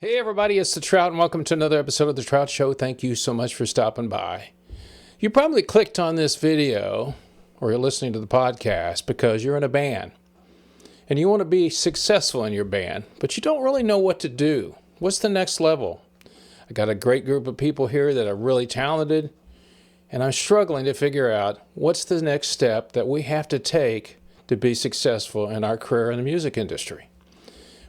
Hey everybody, it's the Trout, and welcome to another episode of the Trout Show. Thank you so much for stopping by. You probably clicked on this video or you're listening to the podcast because you're in a band and you want to be successful in your band, but you don't really know what to do. What's the next level? I got a great group of people here that are really talented, and I'm struggling to figure out what's the next step that we have to take to be successful in our career in the music industry.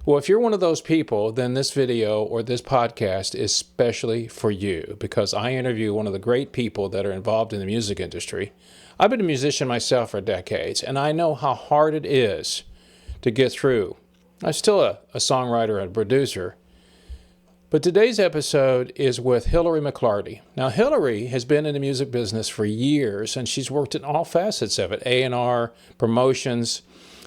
Well, if you're one of those people, then this video or this podcast is specially for you because I interview one of the great people that are involved in the music industry. I've been a musician myself for decades, and I know how hard it is to get through. I'm still a songwriter and producer, but today's episode is with Hillary McClarty. Now, Hillary has been in the music business for years, and she's worked in all facets of it, A&R, promotions,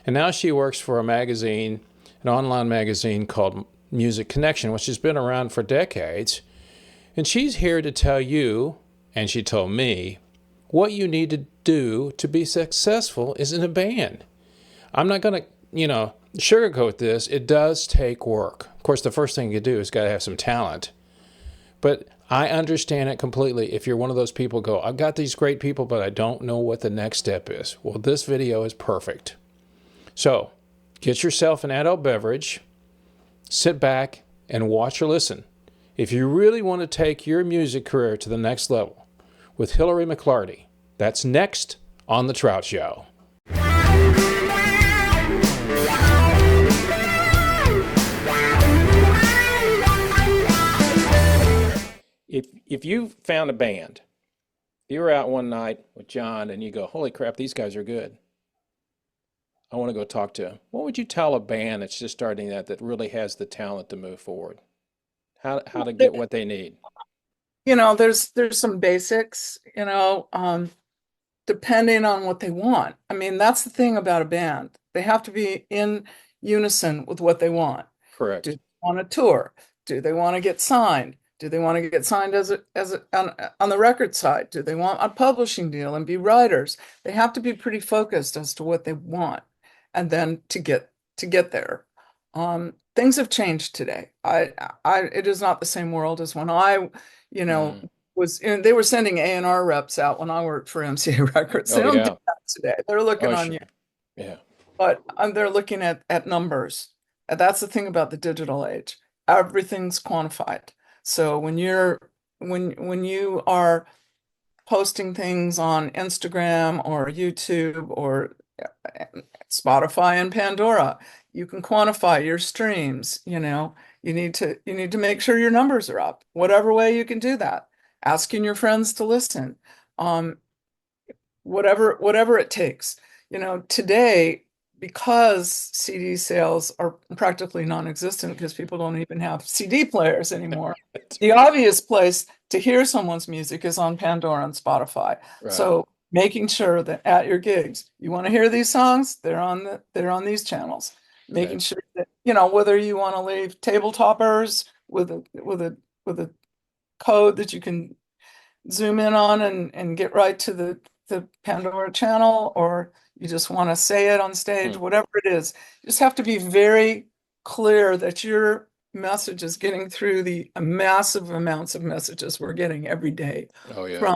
and now she works for a magazine, an online magazine called Music Connection, which has been around for decades. And she's here to tell you, and she told me, what you need to do to be successful is in a band. I'm not going to, sugarcoat this. It does take work. Of course, the first thing you do is got to have some talent. But I understand it completely. If you're one of those people go, I've got these great people, but I don't know what the next step is. Well, this video is perfect. So, get yourself an adult beverage, sit back, and watch or listen. If you really want to take your music career to the next level with Hillary McClarty, that's next on The Trout Show. If you found a band, you were out one night with John and you go, holy crap, these guys are good. I want to go talk to him. What would you tell a band that's just starting that really has the talent to move forward? How to get what they need? There's some basics, depending on what they want. I mean, that's the thing about a band. They have to be in unison with what they want. Do Correct. they want to tour? Do they want to get signed? Do they want to get signed on the record side? Do they want a publishing deal and be writers? They have to be pretty focused as to what they want, and then to get there. Things have changed today. It is not the same world as when I, you know, Mm. they were sending A&R reps out when I worked for MCA Records. They Oh don't do yeah. that today. They're looking Oh on you, sure. Yeah. but they're looking at numbers. And that's the thing about the digital age. Everything's quantified. So when you are posting things on Instagram or YouTube or Spotify and Pandora, you can quantify your streams. You need to make sure your numbers are up, whatever way you can do that. Asking your friends to listen, um, whatever it takes. Today, because CD sales are practically non-existent because people don't even have CD players anymore, the obvious place to hear someone's music is on Pandora and Spotify. Right. So making sure that at your gigs, you want to hear these songs, they're on these channels. Okay. Making sure that, whether you want to leave table toppers with a code that you can zoom in on and get right to the Pandora channel, or you just want to say it on stage, Hmm. whatever it is, you just have to be very clear that your message is getting through the massive amounts of messages we're getting every day Oh yeah. from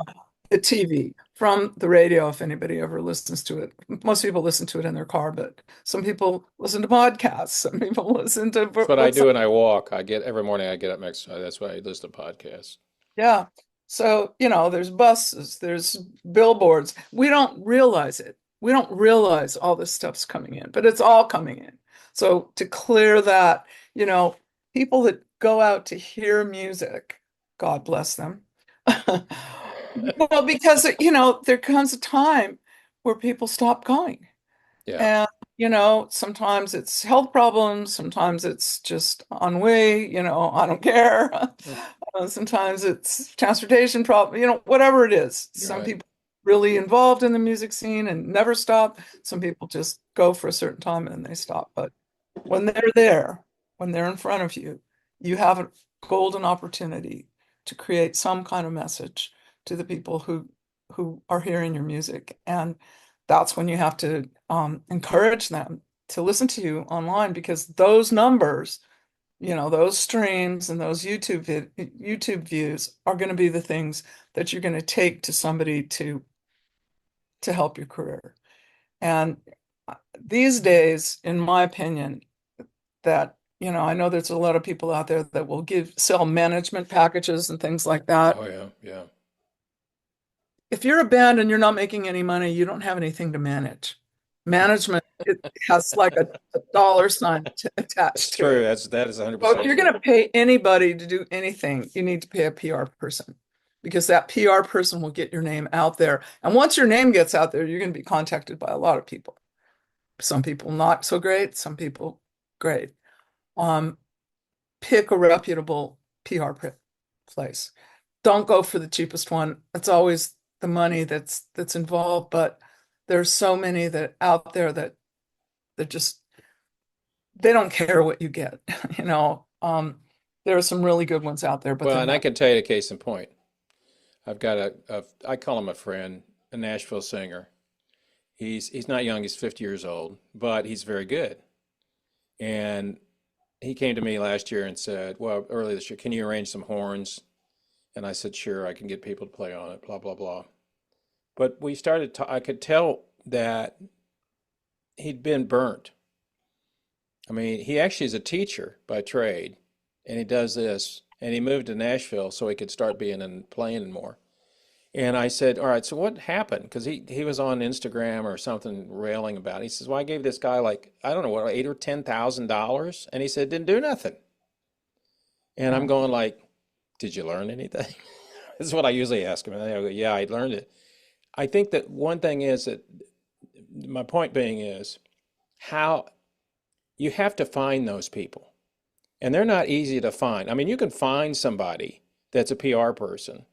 the TV, from the radio, if anybody ever listens to it. Most people listen to it in their car, but some people listen to podcasts, some people listen to That's what I books. do when I walk. I get every morning I get up next. That's why I listen to podcasts. Yeah. So, there's buses, there's billboards. We don't realize it. We don't realize all this stuff's coming in, but it's all coming in. So to clear that, you know, people that go out to hear music, God bless them. Well, because, there comes a time where people stop going. Yeah. And, sometimes it's health problems, sometimes it's just ennui, I don't care. Hmm. Sometimes it's transportation problem, whatever it is. You're Some right. people really involved in the music scene and never stop. Some people just go for a certain time and then they stop. But when they're there, when they're in front of you, you have a golden opportunity to create some kind of message to the people who are hearing your music. And that's when you have to encourage them to listen to you online because those numbers those streams and those YouTube views are going to be the things that you're going to take to somebody to help your career. And these days, in my opinion, that, I know there's a lot of people out there that will sell management packages and things like that. Oh yeah, yeah. If you're a band and you're not making any money, you don't have anything to manage. Management, it has like a dollar sign attached to True. it. That is So 100% if you're true. going to pay anybody to do anything, you need to pay a PR person, because that PR person will get your name out there. And once your name gets out there, you're going to be contacted by a lot of people. Some people not so great, some people great. Pick a reputable PR place. Don't go for the cheapest one. It's always the money that's involved, but there's so many that out there that just they don't care what you get. There are some really good ones out there, but Well, they're and I not. can tell you a case in point. I've got I call him a friend, a Nashville singer. He's not young, he's 50 years old, but he's very good. And he came to me last year and said, well, early this year, can you arrange some horns? And I said, sure, I can get people to play on it, blah, blah, blah. But we started to, I could tell that he'd been burnt. I mean, he actually is a teacher by trade, and he does this, and he moved to Nashville so he could start being and playing more. And I said, all right, so what happened? Because he was on Instagram or something railing about it. He says, well, I gave this guy like, I don't know what, eight or $10,000. And he said, didn't do nothing. And I'm Yeah. going like, did you learn anything? This is what I usually ask him. And they go, yeah, I learned it. I think that one thing is that my point being is how you have to find those people. And they're not easy to find. I mean, you can find somebody that's a PR person,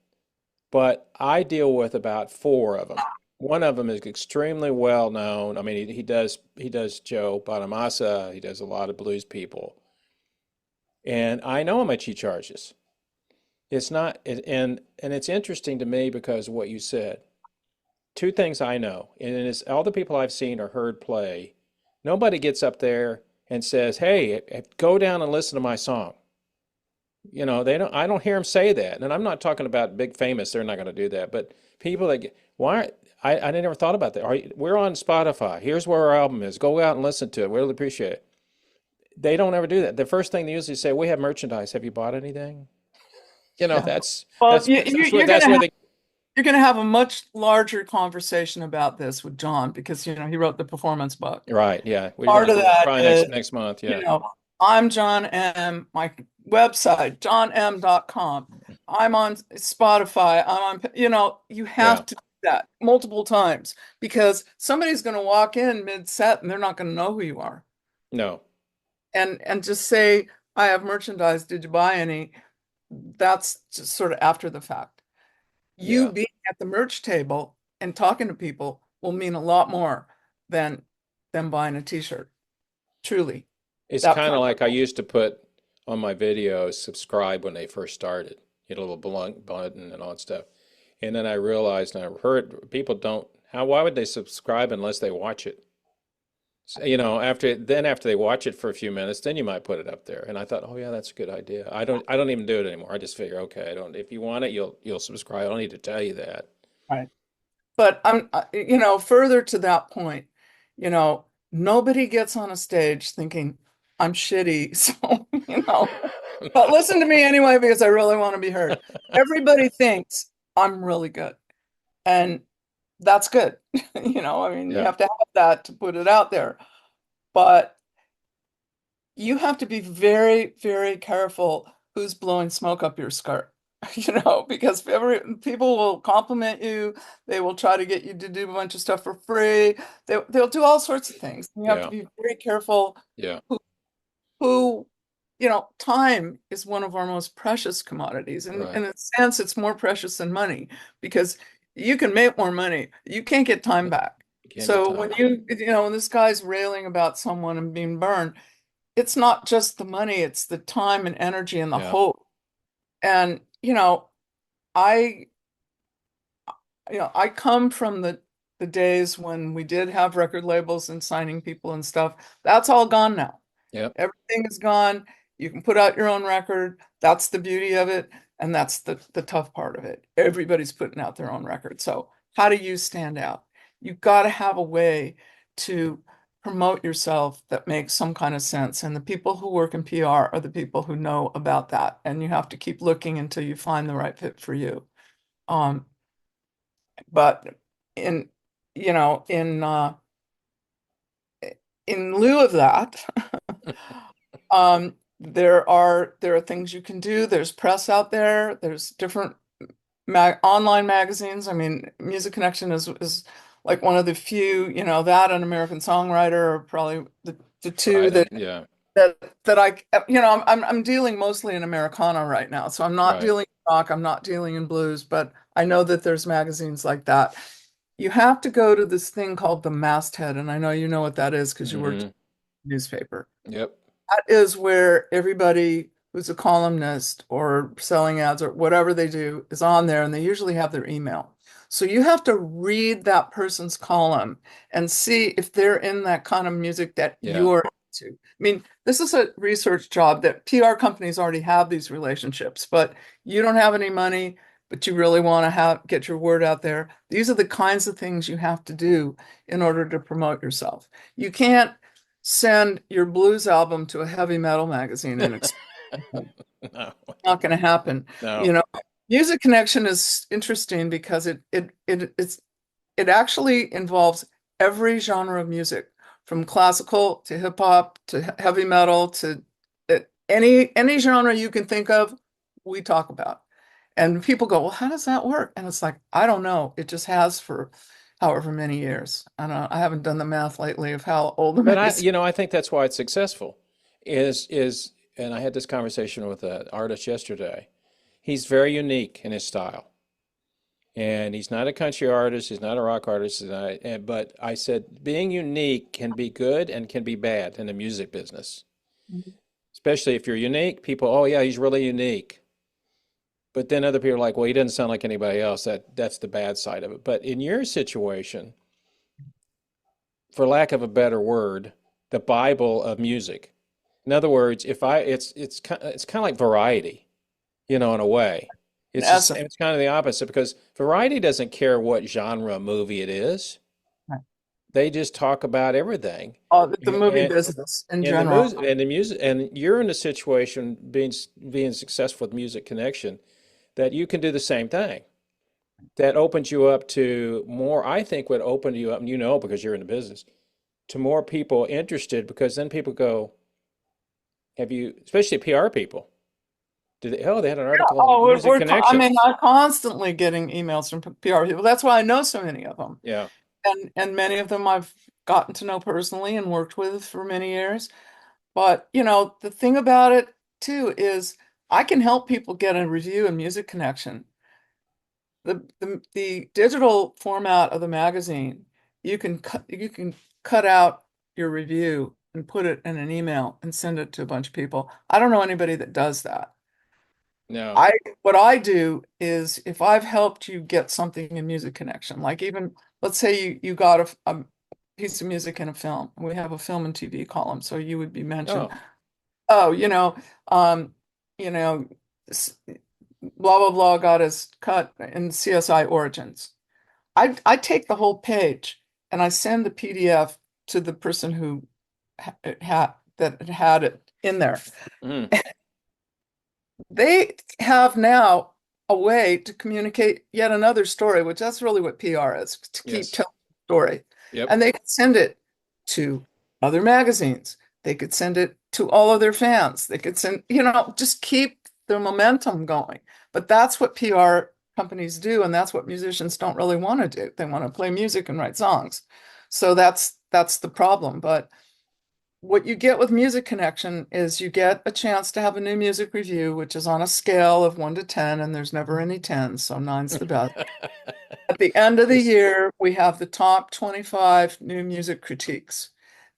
but I deal with about four of them. One of them is extremely well known. I mean, he does Joe Bonamassa. He does a lot of blues people, and I know how much he charges. It's not, and it's interesting to me because of what you said. Two things I know, and it's all the people I've seen or heard play. Nobody gets up there and says, "Hey, go down and listen to my song." They don't. I don't hear them say that, and I'm not talking about big famous. They're not going to do that. But people that get, why? I never thought about that. We're on Spotify. Here's where our album is. Go out and listen to it. We really appreciate it. They don't ever do that. The first thing they usually say, "We have merchandise. Have you bought anything?" Yeah. That's Well, that's that's where they. you're gonna have a much larger conversation about this with John, because he wrote the performance book. Right. Yeah. We're Part gonna of do it that probably is, next month. you Yeah. know, I'm John M. My website, johnm.com. I'm on Spotify. You Yeah. have to do that multiple times, because somebody's going to walk in mid-set and they're not going to know who you are. No. And just say, I have merchandise. Did you buy any? That's just sort of after the fact. You Yeah. being at the merch table and talking to people will mean a lot more than them buying a t-shirt. Truly. It's That kind of part. like I used to put on my videos, subscribe when they first started. You know, a little button and all that stuff. And then I realized, and I heard people don't, why would they subscribe unless they watch it? So, after they watch it for a few minutes, then you might put it up there. And I thought, oh yeah, that's a good idea. I don't even do it anymore. I just figure, okay, I don't, if you want it, you'll subscribe. I don't need to tell you that. Right. But further to that point, nobody gets on a stage thinking I'm shitty. So, but listen to me anyway, because I really want to be heard. Everybody thinks I'm really good. And that's good. I mean, you Yeah. have to have that to put it out there. But you have to be very, very careful who's blowing smoke up your skirt. Because people will compliment you, they will try to get you to do a bunch of stuff for free. They'll do all sorts of things. You have to Yeah. be very careful Yeah. who, time is one of our most precious commodities. And Right. in a sense, it's more precious than money, because you can make more money. You can't get time back. You can't get So time. when this guy's railing about someone and being burned, it's not just the money, it's the time and energy and the Yeah. hope. And, I, I come from the days when we did have record labels and signing people and stuff. That's all gone now. Yep. Everything is gone. You can put out your own record. That's the beauty of it. And that's the tough part of it. Everybody's putting out their own record. So how do you stand out? You've got to have a way to promote yourself that makes some kind of sense. And the people who work in PR are the people who know about that. And you have to keep looking until you find the right fit for you. Um, but in, you know, in lieu of that, there are things you can do. There's press out there. There's different online magazines. I mean, Music Connection is like one of the few, that and American Songwriter are probably the two Right. that Yeah. that that I, I'm dealing mostly in Americana right now. So I'm not Right. dealing in rock, I'm not dealing in blues, but I know that there's magazines like that. You have to go to this thing called the masthead, and I know you know what that is because you worked in Hmm. the newspaper. Yep. That is where everybody who's a columnist or selling ads or whatever they do is on there, and they usually have their email. So you have to read that person's column and see if they're in that kind of music that Yeah. you're into. I mean, this is a research job that PR companies already have these relationships, but you don't have any money, but you really want to get your word out there. These are the kinds of things you have to do in order to promote yourself. You can't send your blues album to a heavy metal magazine and expect No. not going to happen. No. You know, Music Connection is interesting because it actually involves every genre of music, from classical to hip hop to heavy metal to any genre you can think of, we talk about. And people go, well, how does that work? And it's like, I don't know. It just has for however many years. I haven't done the math lately of how old the But magazine. I think that's why it's successful. And I had this conversation with an artist yesterday. He's very unique in his style. And he's not a country artist, he's not a rock artist, but I said being unique can be good and can be bad in the music business. Especially if you're unique, people, oh yeah, he's really unique. But then other people are like, well, he doesn't sound like anybody else. That's the bad side of it. But in your situation, for lack of a better word, the Bible of music. In other words, if I it's kind of like variety, in a way. In It's the essence. same, it's kind of the opposite because variety doesn't care what genre movie it is. They just talk about everything. The movie And business in and the general. music and the music and you're in a situation being successful with Music Connection that you can do the same thing. That opens you up to more, I think would open you up, and because you're in the business, to more people interested because then people go, have you, especially PR people, they had an article on Oh, Music I Connection. mean, I'm constantly getting emails from PR people. That's why I know so many of them. Yeah. And many of them I've gotten to know personally and worked with for many years. But, the thing about it too is I can help people get a review in Music Connection. The digital format of the magazine, you can cut out your review and put it in an email and send it to a bunch of people. I don't know anybody that does that. No. I what I do is if I've helped you get something in Music Connection, like even let's say you got a piece of music in a film, and we have a film and TV column, so you would be mentioned. Oh. Oh, um, you know, s- blah blah blah got his cut in CSI Origins. I take the whole page and I send the PDF to the person who had it in there. Mm. They have now a way to communicate yet another story, which that's really what PR is, to keep Yes. telling the story. Yep. And they could send it to other magazines. They could send it to all of their fans. They could send, just keep the momentum going. But that's what PR companies do, and that's what musicians don't really want to do. They want to play music and write songs. So that's the problem. But what you get with Music Connection is you get a chance to have a new music review, which is on a scale of 1 to 10, and there's never any 10s, so nine's the best. At the end of the Yes. year, we have the top 25 new music critiques.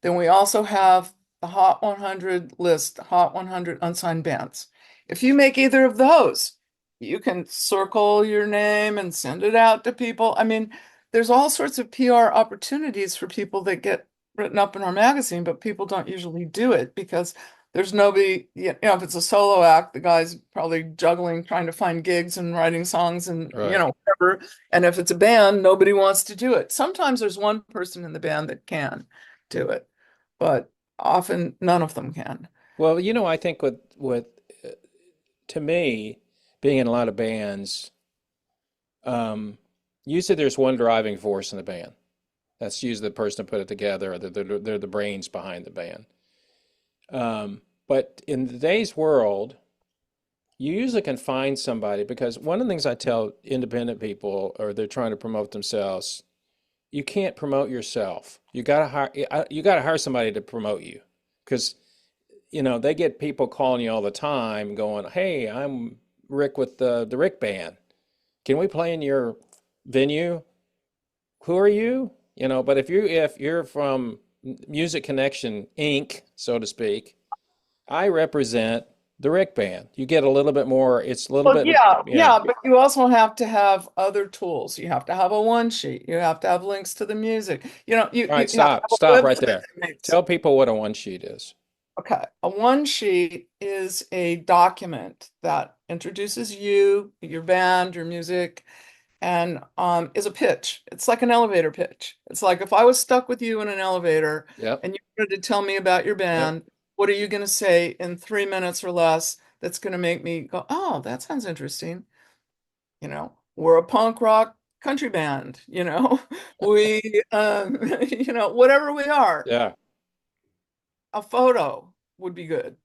Then we also have the Hot 100 list, Hot 100 unsigned bands. If you make either of those, you can circle your name and send it out to people. I mean, there's all sorts of PR opportunities for people that get written up in our magazine, but people don't usually do it because There's nobody, if it's a solo act, the guy's probably juggling, trying to find gigs and writing songs and, Right. whatever. And if it's a band, nobody wants to do it. Sometimes there's one person in the band that can do it, but often none of them can. Well, I think with uh, to me, being in a lot of bands, um, usually there's one driving force in the band. That's usually the person that put it together, or they're the brains behind the band. But in today's world, you usually can find somebody because one of the things I tell independent people, or they're trying to promote themselves, you can't promote yourself. You gotta hire somebody to promote you because they get people calling you all the time going, "Hey, I'm Rick with the Rick Band. Can we play in your venue? Who are you?" But if you're from Music Connection Inc., so to speak, I represent the Rick Band. You get a little bit more. It's a little Well, bit, yeah, yeah. yeah, but you also have to have other tools. You have to have a one sheet. You have to have links to the music. All right, You have to stop, have a stop right website that there. makes. Tell people what a one sheet is. Okay, a one sheet is a document that introduces you, your band, your music, and is a pitch. It's like an elevator pitch. It's like if I was stuck with you in an elevator Yep, and you wanted to tell me about your yep. band, what are you going to say in 3 minutes or less that's going to make me go, oh, that sounds interesting? We're a punk rock country band, we, whatever we are, Yeah, a photo would be good.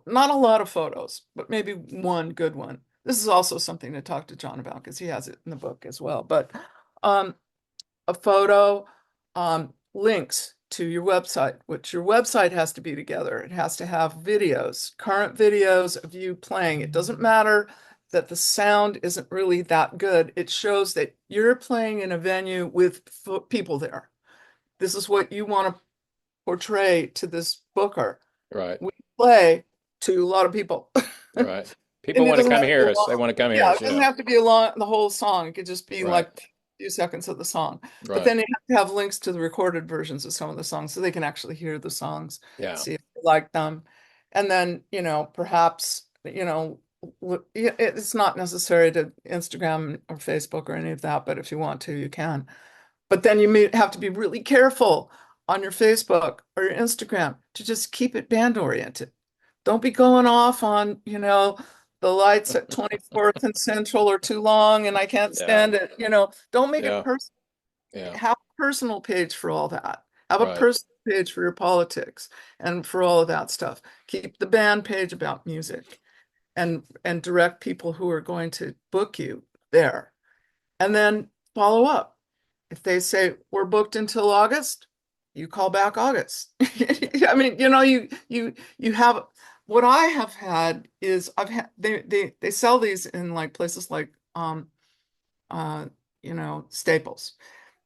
Not a lot of photos, but maybe one good one. This is also something to talk to John about because he has it in the book as well. But um, a photo, links to your website, which your website has to be together. It has to have videos, current videos of you playing. It doesn't matter that the sound isn't really that good. It shows that you're playing in a venue with people there. This is what you want to portray to this booker. right, We play to a lot of people. right. People And it want to doesn't come have to be hear a us. They long, want to come hear yeah, us. it doesn't Yeah, have to be a long, the whole song. It could just be right, like a few seconds of the song. But right. then you have to have links to the recorded versions of some of the songs so they can actually hear the songs, Yeah, see if they like them. And then, perhaps, it's not necessary to Instagram or Facebook or any of that, but if you want to, you can. But then you may have to be really careful on your Facebook or your Instagram to just keep it band oriented. Don't be going off on, the lights at 24th and Central are too long and I can't yeah, stand it. Don't make it yeah, personal. yeah. Have a personal page for all that. Have a Right, personal page for your politics and for all of that stuff. Keep the band page about music and direct people who are going to book you there. And then follow up. If they say we're booked until August, you call back August. I mean, you have what I have had is I've had they sell these in like places like uh Staples.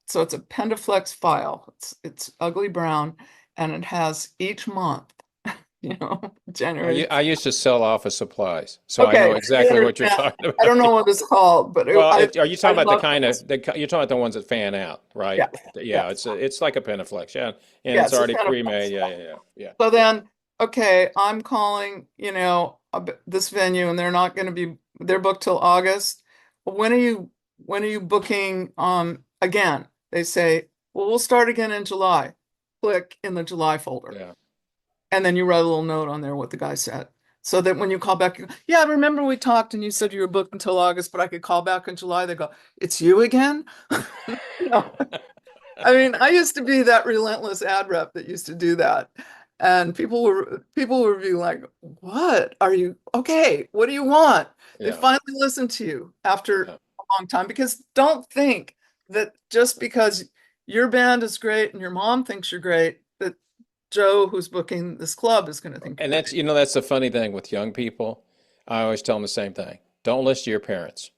So it's a Pendaflex file. It's ugly brown and it has each month, January. I used to sell office supplies, so I know Okay, I exactly what you're understand. talking I about. don't know what it's called, but Well, are you I talking about the love kind this. of you're talking about the ones that fan out, right? Yeah, Yeah, yes, it's like a Penaflex, yeah, and yeah, it's it's a already Pendaflex. pre-made. Yeah, yeah, yeah, yeah. So then, okay, I'm calling, this venue and they're booked till August. Well, when are you booking again? They say, well, we'll start again in July. Click in the July folder. Yeah. And then you write a little note on there what the guy said. So that when you call back, you go, yeah, I remember we talked and you said you were booked until August, but I could call back in July. They go, it's you again? No. I mean, I used to be that relentless ad rep that used to do that. And people were being like, "What are you? Okay, what do you want?" They Yeah, finally listened to you after yeah. a long time because don't think that just because your band is great and your mom thinks you're great, that Joe, who's booking this club, is going to think And you're that's great. that's the funny thing with young people. I always tell them the same thing. Don't listen to your parents.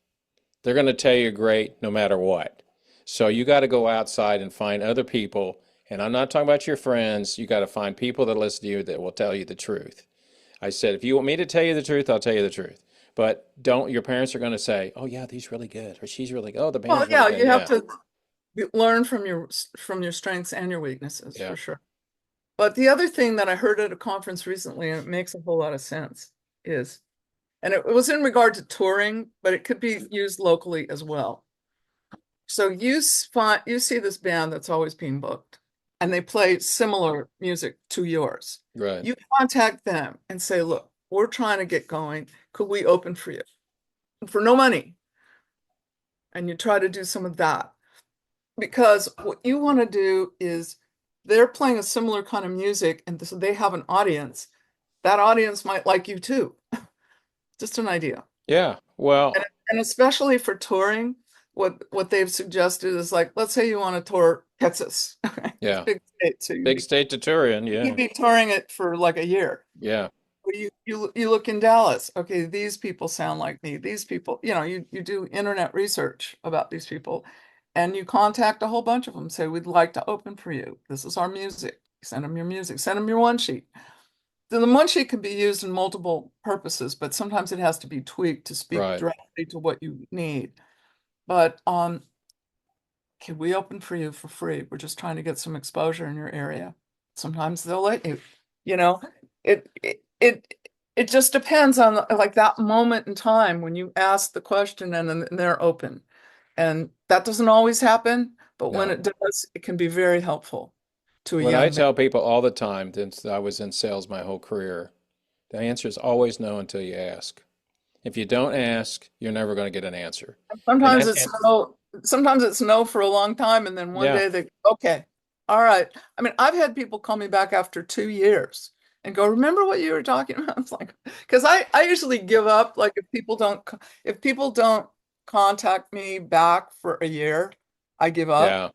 They're going to tell you great no matter what. So you got to go outside and find other people. And I'm not talking about your friends. You got to find people that listen to you that will tell you the truth. I said, if you want me to tell you the truth, I'll tell you the truth. But don't, your parents are going to say, oh, yeah, he's really good, or she's really good. Oh, the Well, band's really yeah, good. you have Yeah. to learn from your strengths and your weaknesses Yeah. for sure. But the other thing that I heard at a conference recently, and it makes a whole lot of sense, is, and it was in regard to touring, but it could be used locally as well. So you see this band that's always being booked, and they play similar music to yours. Right. You contact them and say, look, we're trying to get going. Could we open for you? For no money. And you try to do some of that. Because what you want to do is they're playing a similar kind of music, and so they have an audience. That audience might like you too. Just an idea. Yeah. Well, And especially for touring, what they've suggested is like, let's say you want to tour Texas. It's a yeah. big state, so Big state to Turian. you'd Yeah. be touring it for like a year. Yeah. Well, you look in Dallas. Okay, these people sound like me. These people, you do internet research about these people, and you contact a whole bunch of them. Say, we'd like to open for you. This is our music. Send them your music. Send them your one sheet. The one sheet can be used in multiple purposes, but sometimes it has to be tweaked to speak Right. directly to what you need. But can we open for you for free? We're just trying to get some exposure in your area. Sometimes they'll let you. You know, it it it, it just depends on like that moment in time when you ask the question and then they're open. And that doesn't always happen, but when No. it does, it can be very helpful to a What I young man. tell people all the time, since I was in sales my whole career, the answer is always no until you ask. If you don't ask, you're never going to get an answer. And Sometimes that, it's no, sometimes it's no for a long time, and then one yeah, day they, okay, all right. I mean, I've had people call me back after 2 years and go, remember what you were talking about? It's like, because I usually give up, like if people don't contact me back for a year, I give up. yeah,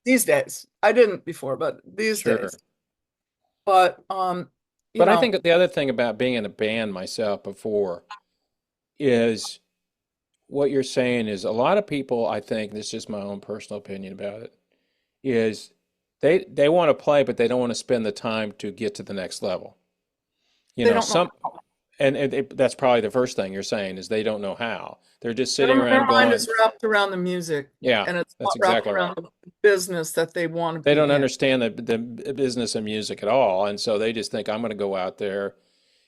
These days. I didn't before, but these sure. days. But you But I know, think that the other thing about being in a band myself before is what you're saying is a lot of people, I think, this is just my own personal opinion about it, is they want to play, but they don't want to spend the time to get to the next level. You they know, don't know some how. that's probably the first thing you're saying is they don't know how. They're just sitting Their around mind going, is wrapped around the music, yeah, and it's that's not wrapped exactly right. around the business that they want to They be don't in. understand the business of music at all, and so they just think I'm going to go out there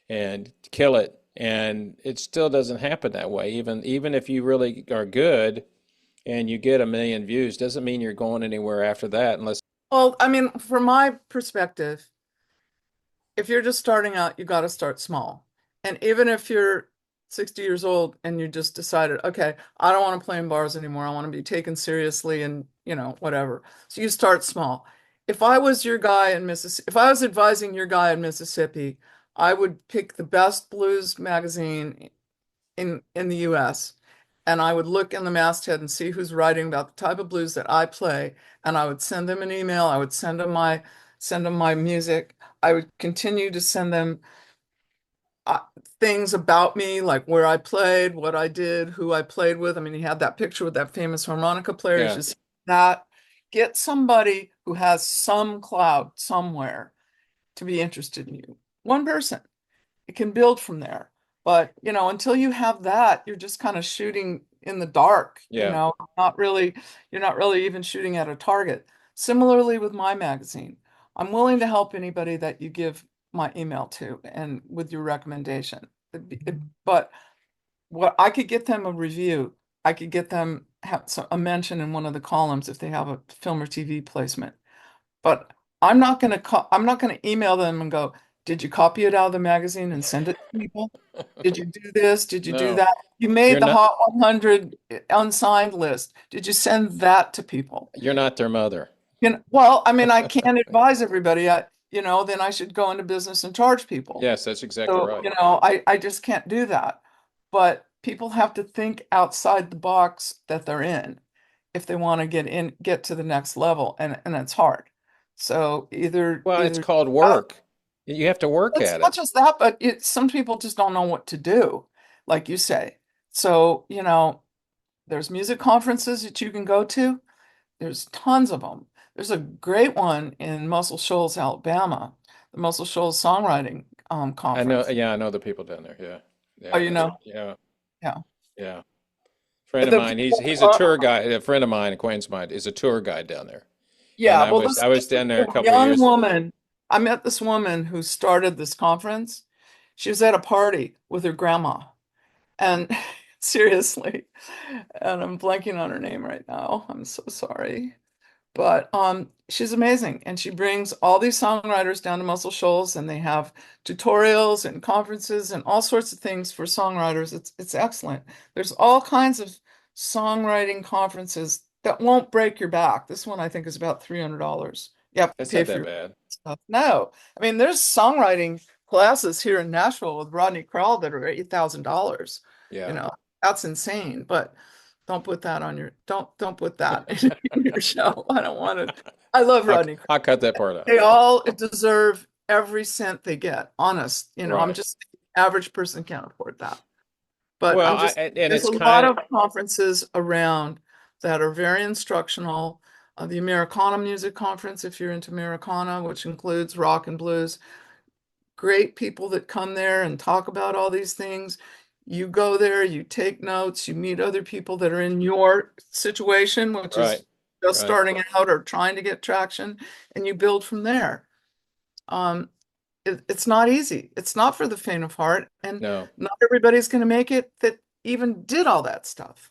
and kill it. And it still doesn't happen that way. Even if you really are good and you get 1 million views, doesn't mean you're going anywhere after that unless, Well, I mean, from my perspective, if you're just starting out, you got to start small. And even if you're 60 years old and you just decided, okay, I don't want to play in bars anymore. I want to be taken seriously and, whatever. So you start small. If I was your guy in Mississippi, if I was advising your guy in Mississippi, I would pick the best blues magazine in the US, and I would look in the masthead and see who's writing about the type of blues that I play, and I would send them an email. I would send them my music. I would continue to send them uh, things about me, like where I played, what I did, who I played with. I mean, he had that picture with that famous harmonica player. You yeah. should see that. Get somebody who has some clout somewhere to be interested in you. One person. It can build from there. But, until you have that, you're just kind of shooting in the dark, Yeah. not really, you're not really even shooting at a target. Similarly with my magazine, I'm willing to help anybody that you give my email to and with your recommendation. But what I could get them a review, I could get them have a mention in one of the columns if they have a film or TV placement. But I'm not gonna email them and go, did you copy it out of the magazine and send it to people? Did you do this? Did you do No, that? You made you're the not Hot 100 unsigned list. Did you send that to people? you're not their mother. Well, I mean, I can't advise everybody. Then I should go into business and charge people. Yes, that's exactly So, right. I just can't do that. But people have to think outside the box that they're in if they want to get to the next level, and it's hard. So Well, it's either called work. You have to work it's at not it. just that, but some people just don't know what to do, like you say. So, there's music conferences that you can go to. There's tons of them. There's a great one in Muscle Shoals, Alabama, the Muscle Shoals Songwriting I know, Conference. yeah, I know the people down there. Yeah. Yeah, Oh, I know. Yeah, yeah. yeah. Friend of The mine, people, he's a tour guide. A friend of mine, acquaintance of mine, is a tour guide down there. And yeah, well, I was this down there a couple of young years. woman I met this woman who started this conference. She was at a party with her grandma. And seriously, and I'm blanking on her name right now. I'm so sorry. But she's amazing. And she brings all these songwriters down to Muscle Shoals, and they have tutorials and conferences and all sorts of things for songwriters. It's excellent. There's all kinds of songwriting conferences that won't break your back. This one I think is about $300. You have to That's pay not for that your bad. stuff. No, I mean there's songwriting classes here in Nashville with Rodney Crowell that are $8,000. You Yeah. know, that's insane. But don't put that on your don't put that in your show. I don't want to. I love I'll, Rodney Crowell. I'll cut that part out. They all deserve every cent they get. Honest, I'm Right. just average person can't afford that. But Well, I'm just and there's it's a lot kind of conferences around that are very instructional. The Americana Music Conference, if you're into Americana, which includes rock and blues, great people that come there and talk about all these things. You go there, you take notes, you meet other people that are in your situation, which right, is just right. starting out or trying to get traction, and you build from there. Um, it's not easy. It's not for the faint of heart, and No. not everybody's going to make it that even did all that stuff.